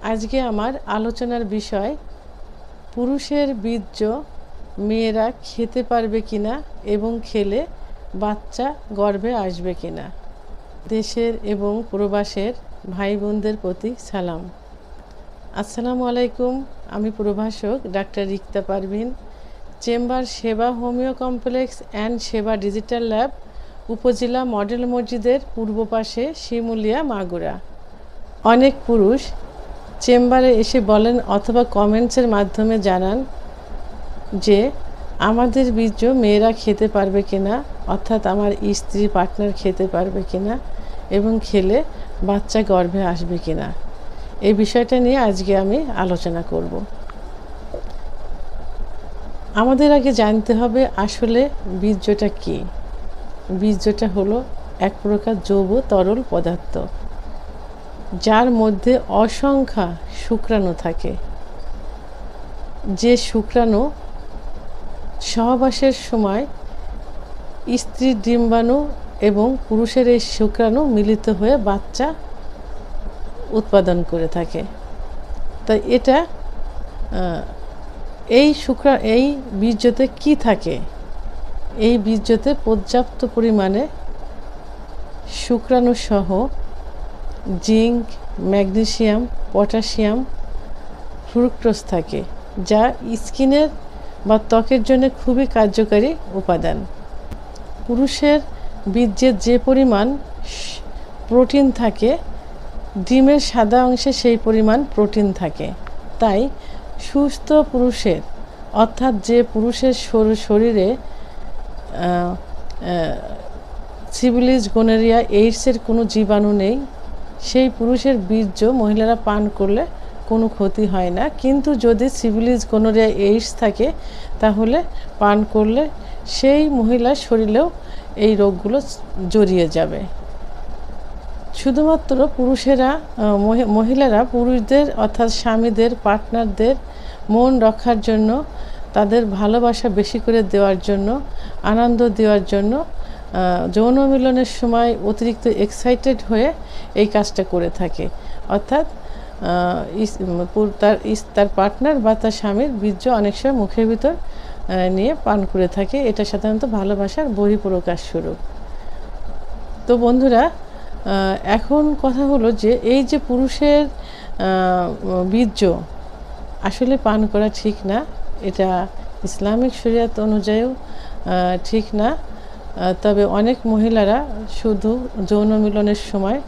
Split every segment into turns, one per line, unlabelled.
আজকে আমার আলোচনার বিষয় পুরুষের বীর্য মেয়েরা খেতে পারবে কিনা এবং খেলে বাচ্চা গর্ভে আসবে কিনা। দেশের এবং প্রবাসের ভাই বোনদের প্রতি সালাম। আসসালামু আলাইকুম। আমি প্রভাষক ডাক্তার রিক্তা পারভিন, চেম্বার সেবা হোমিও কমপ্লেক্স অ্যান্ড সেবা ডিজিটাল ল্যাব, উপজেলা মডেল মসজিদের পূর্ব পাশে, শিমুলিয়া, মাগুরা। অনেক পুরুষ চেম্বারে এসে বলেন অথবা কমেন্টসের মাধ্যমে জানান যে আমাদের বীর্য মেয়েরা খেতে পারবে কিনা, অর্থাৎ আমার স্ত্রী পার্টনার খেতে পারবে কিনা এবং খেলে বাচ্চা গর্ভে আসবে কিনা। এই বিষয়টা নিয়ে আজকে আমি আলোচনা করব। আমাদের আগে জানতে হবে আসলে বীর্যটা কী। বীর্যটা হলো এক প্রকার জৈব তরল পদার্থ, যার মধ্যে অসংখ্য শুক্রাণু থাকে। যে শুক্রাণু সহবাসের সময় স্ত্রীর ডিম্বাণু এবং পুরুষের এই শুক্রাণু মিলিত হয়ে বাচ্চা উৎপাদন করে থাকে। তাই এটা এই বীর্যতে কি থাকে? এই বীর্যতে পর্যাপ্ত পরিমাণে শুক্রাণু সহ জিঙ্ক, ম্যাগনেসিয়াম, পটাশিয়াম, ফ্রুক্টোজ থাকে, যা স্কিনের বা ত্বকের জন্য খুবই কার্যকারী উপাদান। পুরুষের বীর্যের যে পরিমাণ প্রোটিন থাকে, ডিমের সাদা অংশে সেই পরিমাণ প্রোটিন থাকে। তাই সুস্থ পুরুষের, অর্থাৎ যে পুরুষের শরীরে সিফিলিস, গনোরিয়া, এইডসের কোনো জীবাণু নেই, সেই পুরুষের বীর্য মহিলারা পান করলে কোনো ক্ষতি হয় না। কিন্তু যদি সিফিলিস, গনোরিয়া, এইডস থাকে তাহলে পান করলে সেই মহিলার শরীরেও এই রোগগুলো জড়িয়ে যাবে। শুধুমাত্র মহিলারা পুরুষদের, অর্থাৎ স্বামীদের, পার্টনারদের মন রক্ষার জন্য, তাদের ভালোবাসা বেশি করে দেওয়ার জন্য, আনন্দ দেওয়ার জন্য যৌন মিলনের সময় অতিরিক্ত এক্সাইটেড হয়ে এই কাজটা করে থাকে। অর্থাৎ তার পার্টনার বা তার স্বামীর বীর্য অনেক সময় মুখের ভিতর নিয়ে পান করে থাকে। এটা সাধারণত ভালোবাসার বহিঃপ্রকাশ স্বরূপ। তো বন্ধুরা, এখন কথা হলো যে এই যে পুরুষের বীর্য আসলে পান করা ঠিক না। এটা ইসলামিক শরিয়ত অনুযায়ীও ঠিক না। তবে অনেক মহিলারা শুধু যৌন মিলনের সময়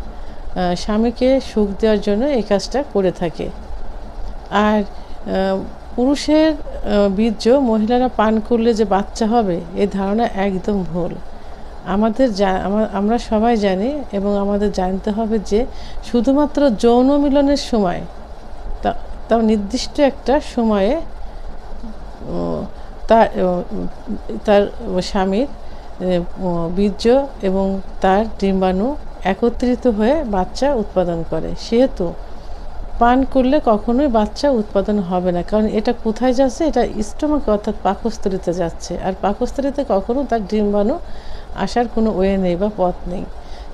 স্বামীকে সুখ দেওয়ার জন্য এই কাজটা করে থাকে। আর পুরুষের বীর্য মহিলারা পান করলে যে বাচ্চা হবে, এই ধারণা একদম ভুল। আমরা সবাই জানি এবং আমাদের জানতে হবে যে শুধুমাত্র যৌন মিলনের সময়, তাও নির্দিষ্ট একটা সময়ে তার স্বামীর বীর্য এবং তার ডিম্বাণু একত্রিত হয়ে বাচ্চা উৎপাদন করে। সেহেতু পান করলে কখনোই বাচ্চা উৎপাদন হবে না। কারণ এটা কোথায় যাচ্ছে? এটা স্টোমাকে, অর্থাৎ পাকস্থলীতে যাচ্ছে। আর পাকস্থলীতে কখনো তার ডিম্বাণু আসার কোনো ওয়ে নেই বা পথ নেই,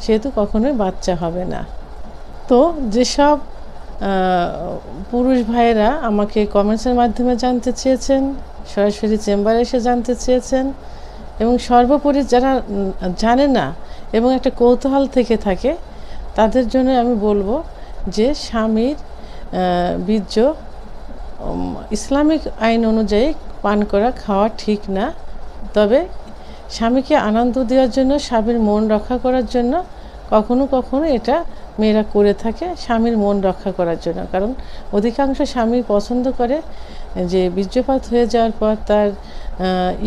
সেহেতু কখনোই বাচ্চা হবে না। তো যেসব পুরুষ ভাইয়েরা আমাকে কমেন্টসের মাধ্যমে জানতে চেয়েছেন, সরাসরি চেম্বারে এসে জানতে চেয়েছেন, এবং সর্বোপরি যারা জানে না এবং একটা কৌতূহল থেকে থাকে, তাদের জন্য আমি বলবো যে স্বামীর বীর্য ইসলামিক আইন অনুযায়ী পান করা, খাওয়া ঠিক না। তবে স্বামীকে আনন্দ দেওয়ার জন্য, স্বামীর মন রক্ষা করার জন্য কখনো কখনো এটা মেয়েরা করে থাকে, স্বামীর মন রক্ষা করার জন্য। কারণ অধিকাংশ স্বামী পছন্দ করে যে বীর্যপাত হয়ে যাওয়ার পর তার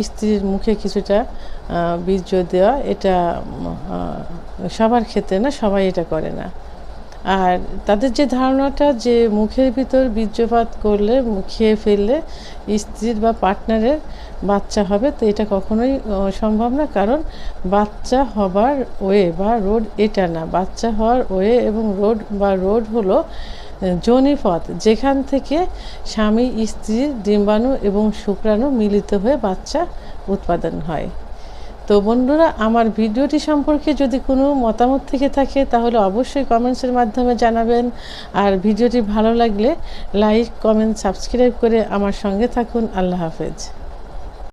স্ত্রীর মুখে কিছুটা বীর্য দেওয়া। এটা সবার ক্ষেত্রে না, সবাই এটা করে না। আর তাদের যে ধারণাটা যে মুখের ভিতর বীর্যপাত করলে, খেয়ে ফেললে স্ত্রীর বা পার্টনারের বাচ্চা হবে, তো এটা কখনোই সম্ভব না। কারণ বাচ্চা হবার ওয়ে বা রোড এটা না। বাচ্চা হওয়ার ওয়ে এবং রোড হলো যোনিপথ, যেখান থেকে স্বামী স্ত্রীর ডিম্বাণু এবং শুক্রাণু মিলিত হয়ে বাচ্চা উৎপাদন হয়। তো বন্ধুরা, আমার ভিডিওটি সম্পর্কে যদি কোনো মতামত থেকে থাকে তাহলে অবশ্যই কমেন্টসের মাধ্যমে জানাবেন। আর ভিডিওটি ভালো লাগলে লাইক, কমেন্ট, সাবস্ক্রাইব করে আমার সঙ্গে থাকুন। আল্লাহ হাফেজ।